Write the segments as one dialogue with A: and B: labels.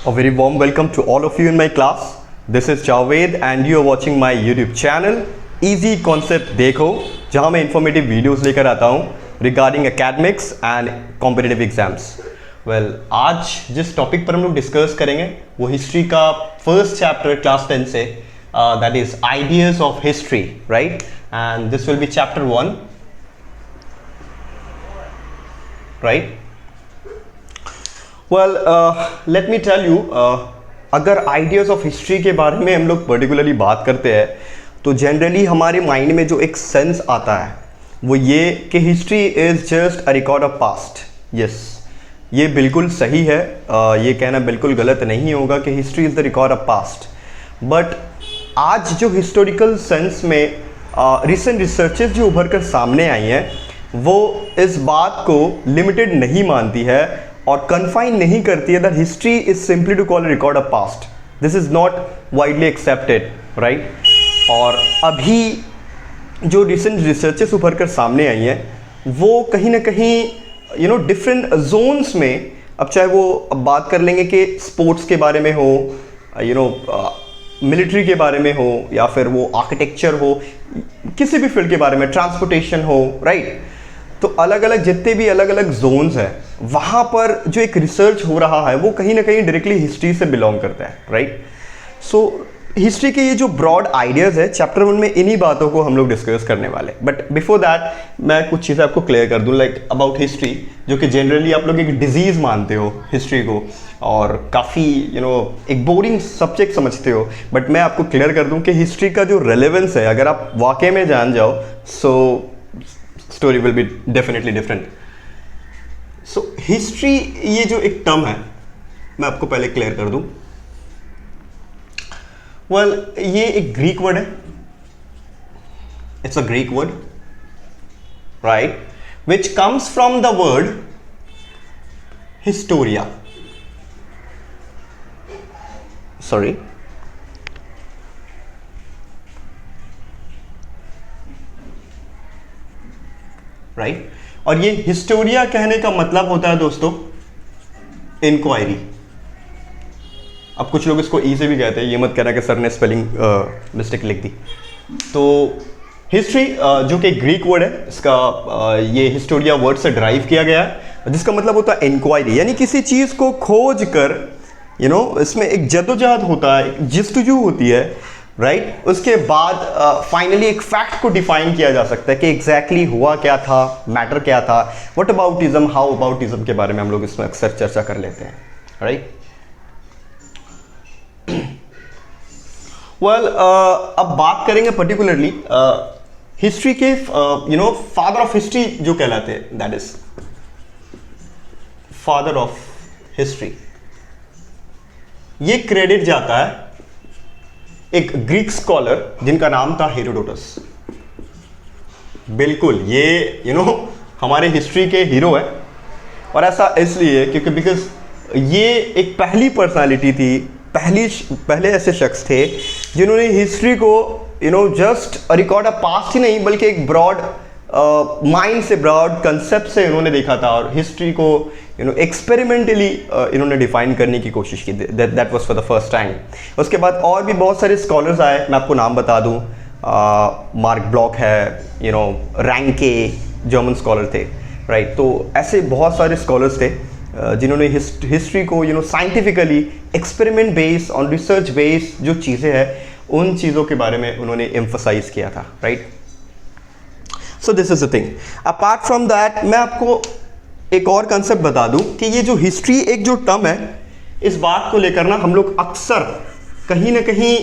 A: A very warm welcome to all of you in my class. This is Javed and you are watching my YouTube channel Easy Concept देखो, जहाँ मैं informative videos लेकर आता हूँ regarding academics and competitive exams. Well, आज जिस topic पर हम लोग discuss करेंगे वो history का first chapter class 10 से that is ideas of history, right? And this will be chapter 1, right? Well, let me tell you, अगर आइडियाज़ ऑफ हिस्ट्री के बारे में हम लोग पर्टिकुलरली बात करते हैं तो जनरली हमारे माइंड में जो एक सेंस आता है वो ये कि history is just a record of past. Yes, ये बिल्कुल सही है. ये कहना बिल्कुल गलत नहीं होगा कि history is the record of past. But आज जो हिस्टोरिकल सेंस में रिसेंट रिसर्चेस जो उभर कर सामने आई हैं वो इस बात को लिमिटेड नहीं मानती है और कन्फाइन नहीं करती है that history is simply to call record of past. This is not widely accepted, right? और अभी जो रिसेंट रिसर्चेस उभर कर सामने आई हैं वो कहीं ना कहीं डिफरेंट जोन्स में, अब चाहे वो अब बात कर लेंगे कि स्पोर्ट्स के बारे में हो, मिलिट्री के बारे में हो, या फिर वो आर्किटेक्चर हो, किसी भी फील्ड के बारे में, ट्रांसपोर्टेशन हो, राइट? तो अलग अलग जितने भी अलग अलग जोन्स हैं वहाँ पर जो एक रिसर्च हो रहा है वो कहीं ना कहीं डायरेक्टली हिस्ट्री से बिलोंग करता है, राइट? सो हिस्ट्री के ये जो ब्रॉड आइडियाज़ है चैप्टर 1 में इन्हीं बातों को हम लोग डिस्कस करने वाले. बट बिफोर दैट मैं कुछ चीज़ें आपको क्लियर कर दूँ लाइक अबाउट हिस्ट्री, जो कि जनरली आप लोग एक डिजीज़ मानते हो हिस्ट्री को और काफ़ी एक बोरिंग सब्जेक्ट समझते हो. बट मैं आपको क्लियर कर दूँ कि हिस्ट्री का जो रेलेवेंस है अगर आप वाकई में जान जाओ so story will be definitely different. So history ये जो एक टर्म है मैं आपको पहले क्लियर कर दूं. वेल, ये एक ग्रीक वर्ड है. It's a Greek word, right, which comes from the word Historia. Sorry, right? और ये हिस्टोरिया कहने का मतलब होता है दोस्तों इंक्वायरी. अब कुछ लोग इसको ई से भी कहते हैं, ये मत कहना कि सर ने स्पेलिंग मिस्टेक लिख दी. तो हिस्ट्री जो कि ग्रीक वर्ड है, इसका ये हिस्टोरिया वर्ड से ड्राइव किया गया है जिसका मतलब होता है इंक्वायरी, यानी किसी चीज़ को खोज कर इसमें एक जद्दोजहद होता है, जिस्तजू होती है, राइट? उसके बाद फाइनली एक फैक्ट को डिफाइन किया जा सकता है कि एग्जैक्टली हुआ क्या था, मैटर क्या था, व्हाट अबाउटिज्म, हाउ अबाउटिज्म के बारे में हम लोग इसमें अक्सर चर्चा कर लेते हैं, राइट? वेल, अब बात करेंगे पर्टिकुलरली हिस्ट्री के फादर ऑफ हिस्ट्री जो कहलाते हैं, that is father of history. ये क्रेडिट जाता है एक ग्रीक स्कॉलर जिनका नाम था हेरोडोटस. बिल्कुल, ये हमारे हिस्ट्री के हीरो है. और ऐसा इसलिए क्योंकि बिकॉज ये एक पहली पर्सनालिटी थी, पहले ऐसे शख्स थे जिन्होंने हिस्ट्री को जस्ट रिकॉर्ड ऑफ पास्ट ही नहीं बल्कि एक ब्रॉड माइंड से, ब्रॉड कंसेप्ट से इन्होंने देखा था और हिस्ट्री को एक्सपेरिमेंटली इन्होंने डिफाइन करने की कोशिश की. That was for the first time. उसके बाद और भी बहुत सारे स्कॉलर्स आए, मैं आपको नाम बता दूं. मार्क ब्लॉक है, रैंके जर्मन स्कॉलर थे, राइट? तो ऐसे बहुत सारे स्कॉलर्स थे जिन्होंने हिस्ट्री को scientifically experiment based on research based जो चीज़ें हैं उन चीज़ों के बारे में उन्होंने एम्फसाइज किया था, right? So this is the thing. Apart from that मैं आपको एक और कंसेप्ट बता दूं कि ये जो हिस्ट्री एक जो टर्म है, इस बात को लेकर ना हम लोग अक्सर कहीं ना कहीं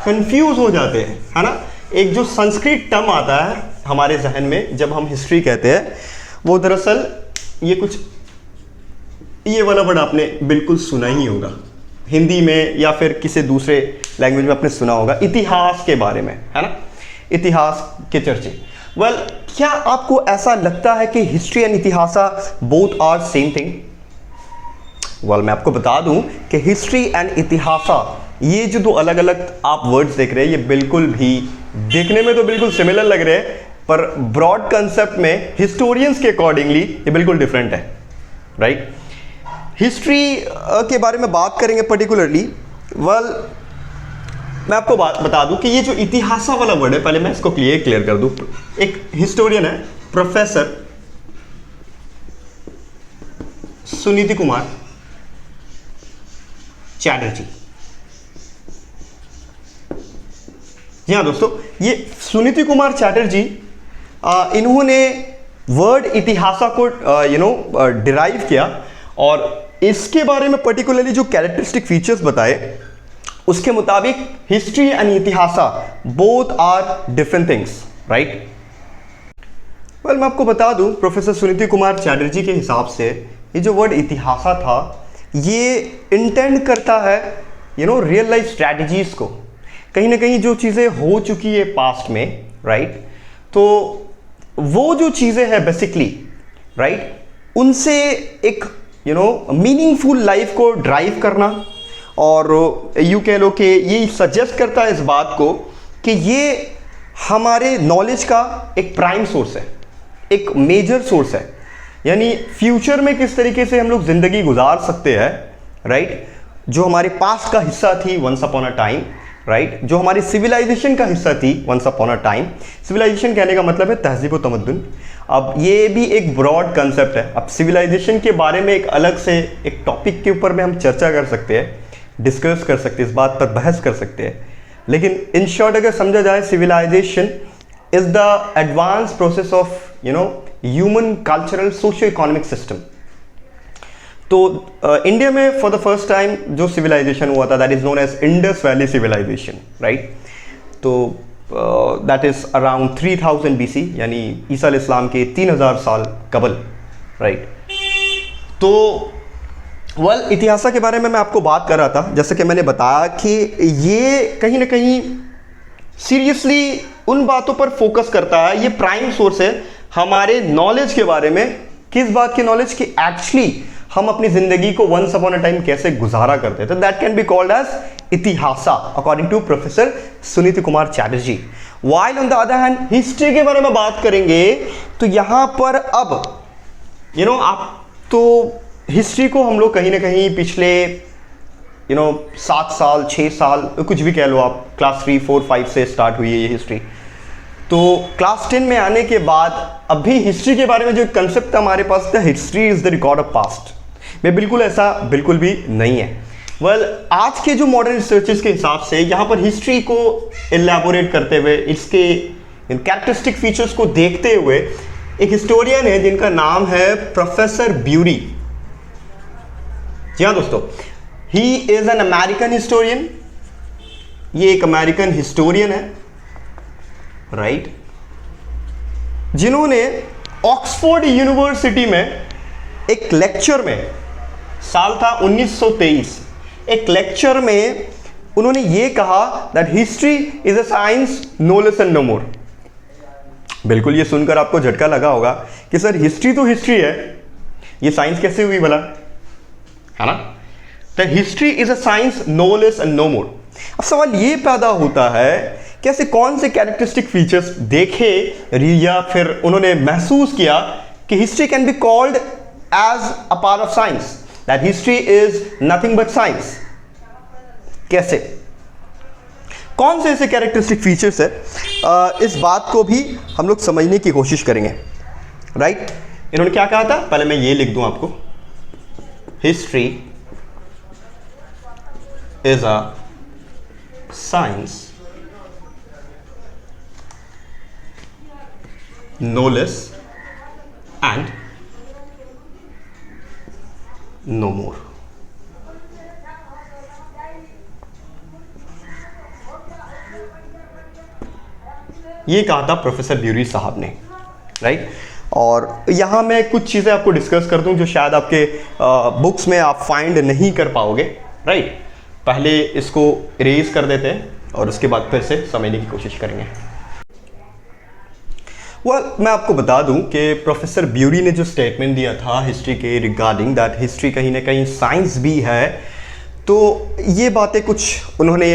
A: कंफ्यूज हो जाते हैं, है ना? एक जो संस्कृत टर्म आता है हमारे जहन में जब हम हिस्ट्री कहते हैं वो दरअसल ये वाला वर्ड आपने बिल्कुल सुना ही होगा हिंदी में या फिर किसी दूसरे लैंग्वेज में आपने सुना होगा, इतिहास के बारे में, है ना? इतिहास के चर्चे. वेल, क्या आपको ऐसा लगता है कि हिस्ट्री एंड इतिहास both are same thing? Well, मैं आपको बता दूं कि हिस्ट्री एंड इतिहास ये जो दो अलग अलग आप वर्ड्स देख रहे हैं ये बिल्कुल भी देखने में तो बिल्कुल सिमिलर लग रहे हैं पर ब्रॉड कंसेप्ट में हिस्टोरियंस के अकॉर्डिंगली ये बिल्कुल डिफरेंट है, राइट? हिस्ट्री के बारे में बात करेंगे पर्टिकुलरली, वेल मैं आपको बात बता दूं कि ये जो इतिहासा वाला वर्ड है, पहले मैं इसको क्लियर कर दूं। एक हिस्टोरियन है प्रोफेसर सुनीति कुमार चैटर्जी। जी हाँ दोस्तों, ये सुनीति कुमार चैटर्जी इन्होंने वर्ड इतिहासा को डिराइव किया और इसके बारे में पर्टिकुलरली जो कैरेक्टरिस्टिक फीचर्स बताए उसके मुताबिक history and itihasa both are different things, right. Well मैं आपको बता दूं, प्रोफेसर सुनीति कुमार चैटर्जी के हिसाब से ये जो वर्ड इतिहासा था ये इंटेंड करता है रियल लाइफ स्ट्रैटेजीज को, कहीं ना कहीं जो चीज़ें हो चुकी है पास्ट में, राइट, तो वो जो चीज़ें हैं बेसिकली, राइट, उनसे एक मीनिंगफुल लाइफ को ड्राइव करना, और यूँ कह लो कि ये सजेस्ट करता है इस बात को कि ये हमारे नॉलेज का एक प्राइम सोर्स है, एक मेजर सोर्स है, यानी फ्यूचर में किस तरीके से हम लोग ज़िंदगी गुजार सकते हैं, राइट, जो हमारे पास्ट का हिस्सा थी once upon a time, right, जो हमारी सिविलाइजेशन का हिस्सा थी once upon a time. Civilisation कहने का मतलब है तहजीब व तमद्दुन। अब ये भी एक ब्रॉड कंसेप्ट है। अब सिविलाइजेशन के बारे में एक अलग से एक टॉपिक के ऊपर में हम चर्चा कर सकते हैं, डिस्कस कर सकते हैं, इस बात पर बहस कर सकते हैं, लेकिन इन शॉर्ट अगर समझा जाए civilisation is the advance process of human cultural socio economic system. तो इंडिया में फॉर द फर्स्ट टाइम जो सिविलाइजेशन हुआ था that is known as Indus valley civilisation, right. तो दैट इज अराउंड 3000 BC, यानी ईसा अलैहिस्सलाम के 3000 साल कबल, राइट। तो वेल इतिहासा के बारे में मैं आपको बात कर रहा था, जैसे कि मैंने बताया कि ये कहीं ना कहीं सीरियसली उन बातों पर फोकस करता है, ये प्राइम सोर्स है हमारे नॉलेज के बारे में। किस बात की नॉलेज? कि एक्चुअली हम अपनी जिंदगी को वंस अपॉन अ टाइम कैसे गुजारा करते थे। That can be called as itihasa according to professor Suniti Kumar Chatterjee. While on the other hand history के बारे में बात करेंगे तो यहां पर अब आप तो हिस्ट्री को हम लोग कहीं ना कहीं पिछले 7 साल 6 साल कुछ भी कह लो आप, क्लास 3 4 5 से स्टार्ट हुई है ये हिस्ट्री। तो क्लास 10 में आने के बाद अभी हिस्ट्री के बारे में जो कंसेप्ट था हमारे पास था, history is the record of past, में बिल्कुल ऐसा बिल्कुल भी नहीं है। वेल आज के जो मॉडर्न रिसर्चेस के हिसाब से यहाँ पर हिस्ट्री को एलैबोरेट करते हुए, इसके कैरेक्टरिस्टिक फीचर्स को देखते हुए एक हिस्टोरियन है जिनका नाम है प्रोफेसर ब्यूरी। जी हाँ दोस्तों, he is an American historian. ये एक अमेरिकन हिस्टोरियन है, राइट, जिन्होंने ऑक्सफोर्ड यूनिवर्सिटी में एक लेक्चर में, साल था 1923, एक लेक्चर में उन्होंने ये कहा that history is a science no less and no more. बिल्कुल ये सुनकर आपको झटका लगा होगा कि सर हिस्ट्री तो हिस्ट्री है, ये साइंस कैसे हुई भला, है ना। तो history is a science no less and no more. अब सवाल ये पैदा होता है कैसे, कौन से कैरेक्टरिस्टिक फीचर्स देखे या फिर उन्होंने महसूस किया कि history can be called as a part of science, that history is nothing but science. कैसे, कौन से ऐसे कैरेक्टरिस्टिक फीचर्स है, इस बात को भी हम लोग समझने की कोशिश करेंगे, राइट। इन्होंने क्या कहा था, पहले मैं ये लिख दूं आपको, history is a science no less and no more। ये कहा था प्रोफेसर ब्यूरी साहब ने, राइट। और यहां मैं कुछ चीज़ें आपको डिस्कस कर दूं जो शायद आपके बुक्स में आप फाइंड नहीं कर पाओगे, राइट। पहले इसको इरेज कर देते हैं और उसके बाद फिर से समझने की कोशिश करेंगे। मैं आपको बता दूं कि प्रोफेसर ब्यूरी ने जो स्टेटमेंट दिया था हिस्ट्री के रिगार्डिंग दैट हिस्ट्री कहीं ना कहीं साइंस भी है, तो ये बातें कुछ उन्होंने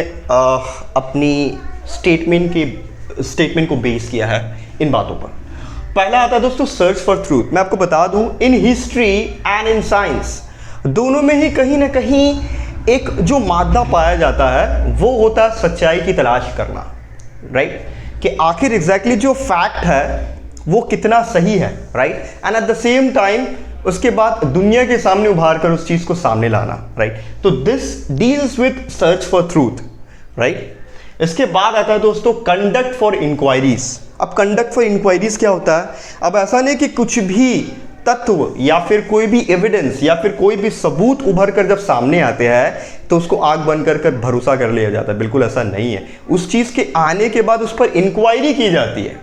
A: अपनी स्टेटमेंट को बेस किया है इन बातों पर। पहला आता है दोस्तों सर्च फॉर ट्रूथ। मैं आपको बता दूं in history and in science दोनों में ही कहीं ना कहीं एक जो मादा पाया जाता है वो होता है सच्चाई की तलाश करना, राइट? कि आखिर एग्जैक्टली जो फैक्ट है वो कितना सही है, right? And at the same time उसके बाद दुनिया के सामने उभार कर उस चीज को सामने लाना, राइट? तो this deals with search for truth, right? इसके बाद आता है दोस्तों कंडक्ट फॉर इंक्वायरीज। अब कंडक्ट फॉर इंक्वायरीज क्या होता है? अब ऐसा नहीं कि कुछ भी तत्व या फिर कोई भी एविडेंस या फिर कोई भी सबूत उभर कर जब सामने आते हैं तो उसको आग बंद कर भरोसा कर लिया जाता है। बिल्कुल ऐसा नहीं है। उस चीज के आने के बाद उस पर इंक्वायरी की जाती है,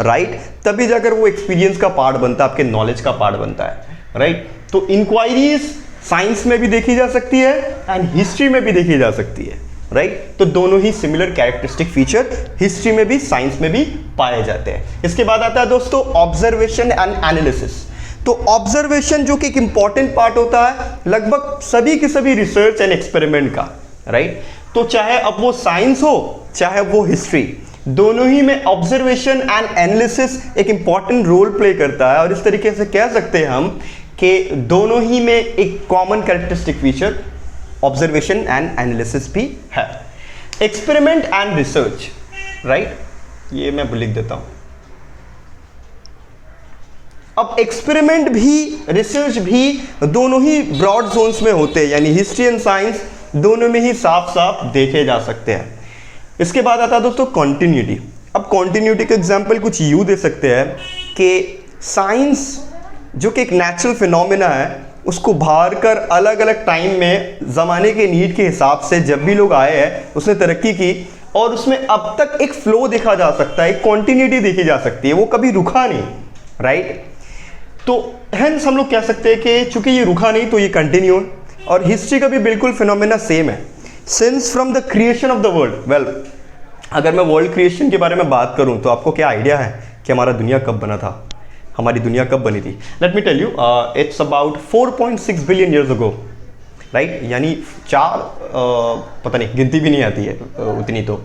A: राइट? तभी जाकर वो एक्सपीरियंस का पार्ट बनता है, आपके नॉलेज का पार्ट बनता है, राइट? तो इंक्वायरीज साइंस में भी देखी जा सकती है एंड हिस्ट्री में भी देखी जा सकती है, राइट? तो दोनों ही सिमिलर कैरेक्टरिस्टिक फीचर हिस्ट्री में भी साइंस में भी पाए जाते हैं। इसके बाद आता है दोस्तों ऑब्जर्वेशन एंड एनालिसिस। तो ऑब्जर्वेशन जो कि एक इंपॉर्टेंट पार्ट होता है लगभग सभी के सभी रिसर्च एंड एक्सपेरिमेंट का, राइट? तो चाहे अब वो साइंस हो चाहे वो हिस्ट्री, दोनों ही में ऑब्जर्वेशन एंड एनालिसिस एक इंपॉर्टेंट रोल प्ले करता है। और इस तरीके से कह सकते हैं हम कि दोनों ही में एक common characteristic feature observation and analysis भी है। Experiment and research, right? ये मैं लिख देता हूं। अब एक्सपेरिमेंट भी रिसर्च भी दोनों ही ब्रॉड जोन्स में होते हैं, यानी हिस्ट्री एंड साइंस दोनों में ही साफ साफ देखे जा सकते हैं। इसके बाद आता है दोस्तों कॉन्टिन्यूटी। अब कॉन्टिन्यूटी का एग्जांपल कुछ यूं दे सकते हैं कि साइंस जो कि एक नेचुरल फिनोमेना है उसको बाहर कर अलग अलग टाइम में ज़माने के नीड के हिसाब से जब भी लोग आए हैं उसने तरक्की की और उसमें अब तक एक फ्लो देखा जा सकता है, एक कॉन्टिन्यूटी देखी जा सकती है, वो कभी रुका नहीं, राइट? तो हेंस हम लोग कह सकते हैं कि चूंकि ये रुका नहीं तो ये कंटिन्यू है। और हिस्ट्री का भी बिल्कुल फिनोमेना सेम है। Since from the creation of the world, well अगर मैं वर्ल्ड क्रिएशन के बारे में बात करूं तो आपको क्या आइडिया है कि हमारा दुनिया कब बना था, हमारी दुनिया कब बनी थी? Let me tell you, it's about 4.6 billion years ago, right? यानी पता नहीं गिनती भी नहीं आती है उतनी। तो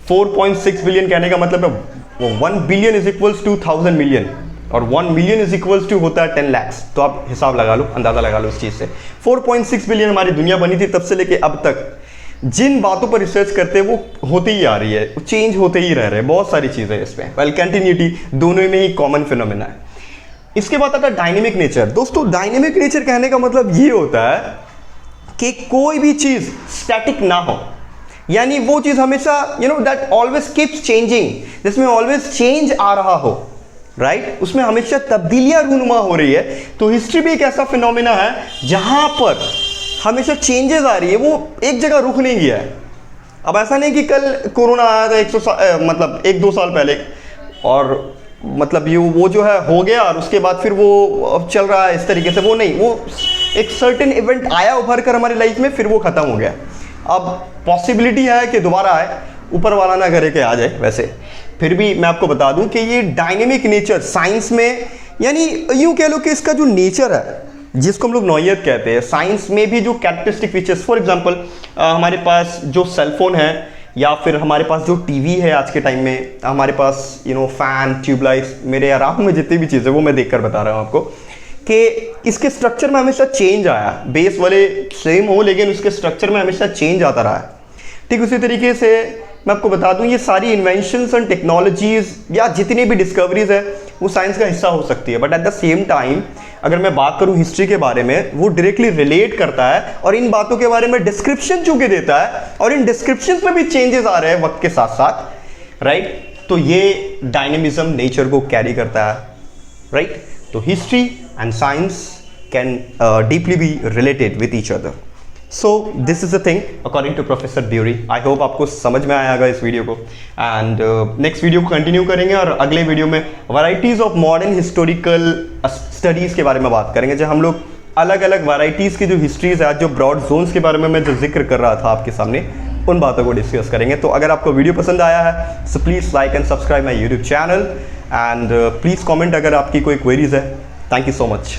A: 4.6 बिलियन कहने का मतलब है 1 billion is equals to 1000 million और 1 मिलियन इज इक्वल्स टू होता है 10 लाख। तो आप हिसाब लगा लो, अंदाजा लगा लो इस चीज से। 4.6 बिलियन हमारी दुनिया बनी थी, तब से लेके अब तक जिन बातों पर रिसर्च करते हैं वो होती ही आ रही है, चेंज होते ही रह रहे हैं, बहुत सारी चीजें इसमें। वेल कंटिन्यूटी दोनों में ही कॉमन फिनोमेना है। इसके बाद आता है डायनेमिक नेचर। दोस्तों डायनेमिक नेचर कहने का मतलब ये होता है कि कोई भी चीज स्टैटिक ना हो, यानी वो चीज हमेशा दैट ऑलवेज कीप्स चेंजिंग, जिसमें ऑलवेज चेंज आ रहा हो, राइट? उसमें हमेशा तब्दीलियां रूनुमा हो रही है। तो हिस्ट्री भी एक ऐसा फिनोमेना है जहां पर हमेशा चेंजेस आ रही है, वो एक जगह रुक नहीं गया है। अब ऐसा नहीं कि कल कोरोना आया था 1-2 साल पहले और मतलब ये वो जो है हो गया और उसके बाद फिर वो चल रहा है इस तरीके से, वो नहीं, वो एक सर्टेन इवेंट आया उभर कर हमारी लाइफ में, फिर वो खत्म हो गया। अब पॉसिबिलिटी है कि दोबारा आए, ऊपर वाला ना करे कि आ जाए। वैसे फिर भी मैं आपको बता दूं कि ये डायनेमिक नेचर साइंस में, यानी यूं कह लो कि इसका जो नेचर है जिसको हम लोग नौयत कहते हैं, साइंस में भी जो कैरेक्टरिस्टिक फीचर्स, फॉर एग्जांपल हमारे पास जो सेलफोन है या फिर हमारे पास जो टीवी है आज के टाइम में, हमारे पास फैन, ट्यूबलाइट्स, मेरे आराम में जितनी भी चीज़ें वो मैं देखकर बता रहा हूँ आपको कि इसके स्ट्रक्चर में हमेशा चेंज आया। बेस वाले सेम हो लेकिन उसके स्ट्रक्चर में हमेशा चेंज आता रहा है। ठीक उसी तरीके से मैं आपको बता दूं ये सारी इन्वेंशंस एंड टेक्नोलॉजीज या जितनी भी डिस्कवरीज है वो साइंस का हिस्सा हो सकती है। But at the same time अगर मैं बात करूं हिस्ट्री के बारे में, वो डायरेक्टली रिलेट करता है और इन बातों के बारे में डिस्क्रिप्शन चूंकि देता है और इन डिस्क्रिप्शंस में भी चेंजेस आ रहे हैं वक्त के साथ साथ, राइट? तो ये डायनेमिज्म नेचर को कैरी करता है, राइट? तो history and science can deeply be related with each other. So this is the thing according to professor Durie. I hope आपको समझ में आया होगा इस वीडियो को। एंड नेक्स्ट वीडियो को कंटिन्यू करेंगे और अगले वीडियो में varieties of modern historical studies के बारे में बात करेंगे, जहां हम लोग अलग अलग वैरायटीज की जो हिस्ट्रीज है, जो ब्रॉड जोन्स के बारे में मैं जो जिक्र कर रहा था आपके सामने, उन बातों को डिस्कस करेंगे। तो अगर आपको वीडियो पसंद आया है so please like and subscribe my YouTube channel and please comment अगर आपकी कोई क्वेरीज है। Thank you so much.